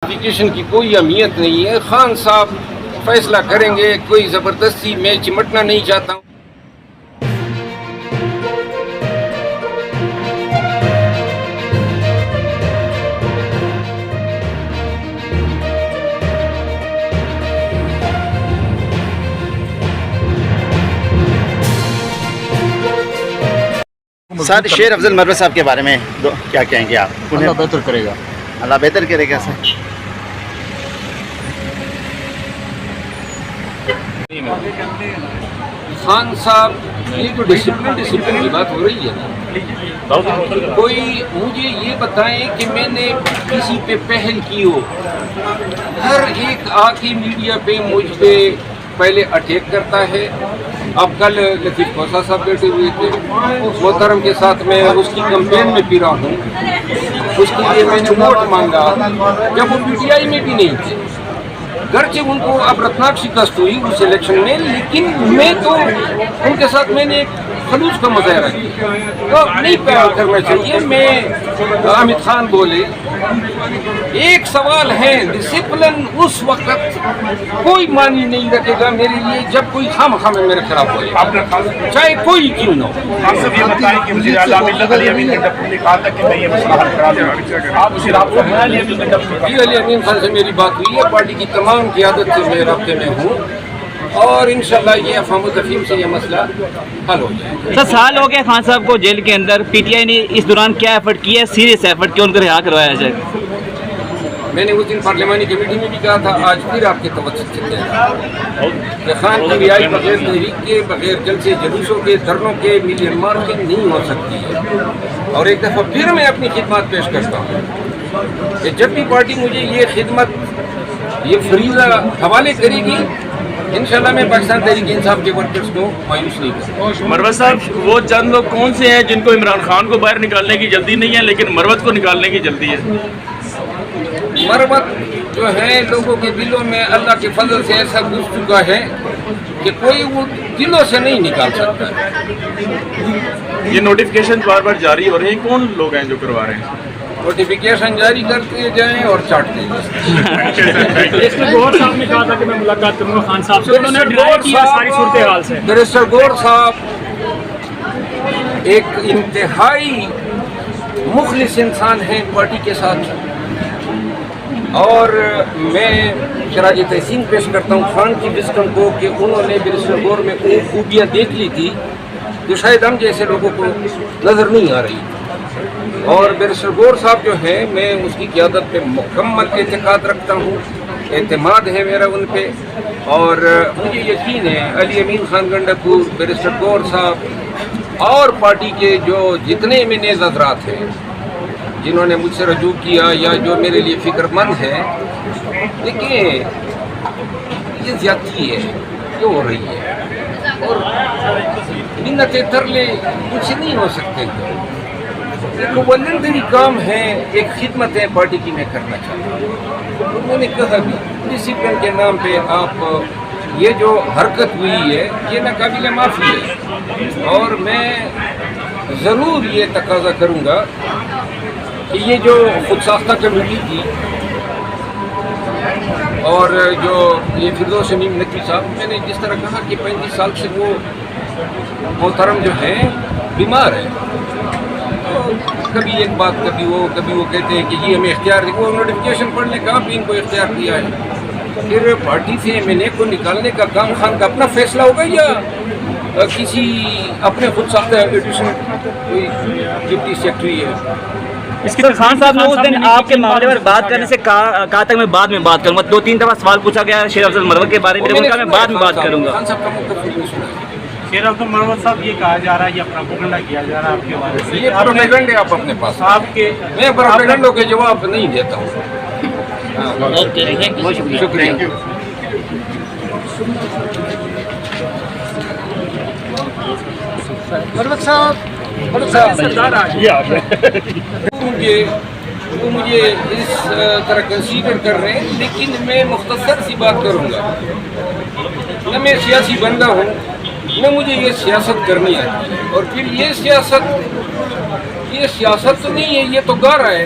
Notification کی کوئی اہمیت نہیں ہے. خان صاحب فیصلہ کریں گے. کوئی زبردستی میں چمٹنا نہیں چاہتا ہوں. سر شیر افضل مروت صاحب کے بارے میں کیا کہیں گے آپ؟ اللہ بہتر کرے گا. اللہ بہتر کرے گا سر. خان صاحب یہ جو ڈسپلن کی بات ہو رہی ہے نا, کوئی مجھے یہ بتائیں کہ میں نے کسی پہ پہل کی ہو. ہر ایک آ کے میڈیا پہ مجھ پہ پہلے اٹیک کرتا ہے. اب کل لطیف کوسا صاحب بیٹھے ہوئے تھے, محترم کے ساتھ میں اس کی کمپین میں پھرا ہوں. اس کے لیے میں نے ووٹ مانگا جب وہ پی ٹی آئی میں بھی نہیں تھے. گرچہ ان کو اب رتناک شکست ہوئی اس الیکشن میں, لیکن میں تو ان کے ساتھ میں نے ایک خلوص کا مظاہرہ کیا. تو نہیں پیار کرنا چاہیے. میں حامد خان بولے, ایک سوال ہے, ڈسپلن اس وقت کوئی معنی نہیں رکھے گا میرے لیے جب کوئی خام میں میرے خلاف ہو جائے, چاہے کوئی کیوں نہ ہو. آپ سب یہ بتائیں کہ وزیر اعلیٰ علی امین نے کہا تھا کہ میں یہ مسئلہ حل کرا دوں گا. آپ اسی رابطہ میں علی امین خان سے میری بات ہوئی ہے. پارٹی کی تمام قیادت سے میں رابطے میں ہوں اور انشاءاللہ یہ افہام و تفہیم سے یہ مسئلہ حل ہو جائے. سر سال ہو گیا خان صاحب کو جیل کے اندر. پی ٹی آئی نے اس دوران کیا ایفرٹ کیا ہے, سیریس ایفرٹ کہ ان کو رہا کروایا جائے؟ میں نے اس دن پارلیمانی کمیٹی میں بھی کہا تھا, آج پھر آپ کے توسط سے کہا کہ خان کی رہائی بغیر تحریک کے, بغیر جلسے جلوسوں کے, دھرنوں کے, میڈیا مار کے نہیں ہو سکتی ہے. اور ایک دفعہ پھر میں اپنی خدمات پیش کرتا ہوں کہ جب بھی پارٹی مجھے یہ خدمت, یہ فریضہ حوالے کرے گی, انشاءاللہ میں پاکستان تحریک انصاف کے ورکرز کو مایوس نہیں کروں. مروت صاحب وہ چند لوگ کون سے ہیں جن کو عمران خان کو باہر نکالنے کی جلدی نہیں ہے لیکن مروت کو نکالنے کی جلدی ہے؟ مروت جو ہے لوگوں کے دلوں میں اللہ کے فضل سے ایسا گھس چکا ہے کہ کوئی وہ دلوں سے نہیں نکال سکتا ہے. یہ نوٹیفیکیشن بار بار جاری ہو رہے ہیں, کون لوگ ہیں جو کروا رہے ہیں؟ نوٹیفیکیشن جاری کرتے جائیں اور چاٹتے جائیں. بیرسٹر گوہر صاحب نے کہا تھا کہ میں ملاقات کروں گا خان صاحب سے, انہوں نے ڈرائی کیا ساری صورتحال سے. بیرسٹر گوہر صاحب ایک انتہائی مخلص انسان ہیں پارٹی کے ساتھ, اور میں خراج تحسین پیش کرتا ہوں خان کی وزڈم کو کہ انہوں نے بیرسٹر گوہر میں وہ خوبیاں دیکھ لی تھی جو شاید ہم جیسے لوگوں کو نظر نہیں آ رہی. اور بیرسٹر گوہر صاحب جو ہیں, میں اس کی قیادت پہ مکمل اعتقاد رکھتا ہوں, اعتماد ہے میرا ان پہ, اور مجھے یقین ہے علی امین خان گنڈکپور, بیرسٹر گوہر صاحب اور پارٹی کے جو جتنے میں نیز حضرات ہیں جنہوں نے مجھ سے رجوع کیا یا جو میرے لیے فکر مند ہے, دیکھیں یہ زیادتی ہے جو ہو رہی ہے, اور منتیں ترلے کچھ نہیں ہو سکتے. ایک ولندری کام ہے, ایک خدمت ہے پارٹی کی میں کرنا چاہتا ہوں. انہوں نے کہا بھی ڈسپلن کے نام پہ آپ یہ جو حرکت ہوئی ہے یہ ناقابل معافی ہے, اور میں ضرور یہ تقاضا کروں گا کہ یہ جو خود ساختہ کمیٹی تھی اور جو یہ فردوس شمیم نقوی صاحب, میں نے جس طرح کہا کہ 35 سال سے وہ محترم جو ہیں بیمار ہیں, کبھی ایک بات کبھی وہ کہتے ہیں کہ یہ ہمیں اختیار ہے, وہ نوٹیفیکیشن پڑھنے کا بھی ان کو اختیار دیا ہے. پھر پارٹی سے ایم این اے کو نکالنے کا کام خان کا اپنا فیصلہ ہوگا یا کسی اپنے خود ساختہ ایڈیشن کوئی ڈپٹی سیکرٹری ہے. اس کی خان صاحب نے اس دن آپ کے معاملے پر بات کرنے سے کہا تھا میں بعد میں بات کروں گا. 2-3 دفعہ سوال پوچھا گیا شیر افضل مروت کے بارے میں, میں بعد میں بات کروں گا. خان صاحب کا موقف نہیں سنا. شیر افضل مروت صاحب یہ کہا جا رہا ہے, یہ پروپیگنڈا کیا جا رہا ہے آپ کے بارے سے. یہ پروپیگنڈے آپ اپنے پاس, آپ کے میں پروپیگنڈوں کے جواب نہیں دیتا ہوں. شکریہ. مروت صاحب وہ مجھے اس طرح کنسیڈر کر رہے ہیں, لیکن میں مختصر سی بات کروں گا. نہ میں سیاسی بندہ ہوں, نہ مجھے یہ سیاست کرنی آتی ہے, اور پھر یہ سیاست تو نہیں ہے, یہ تو گارا ہے.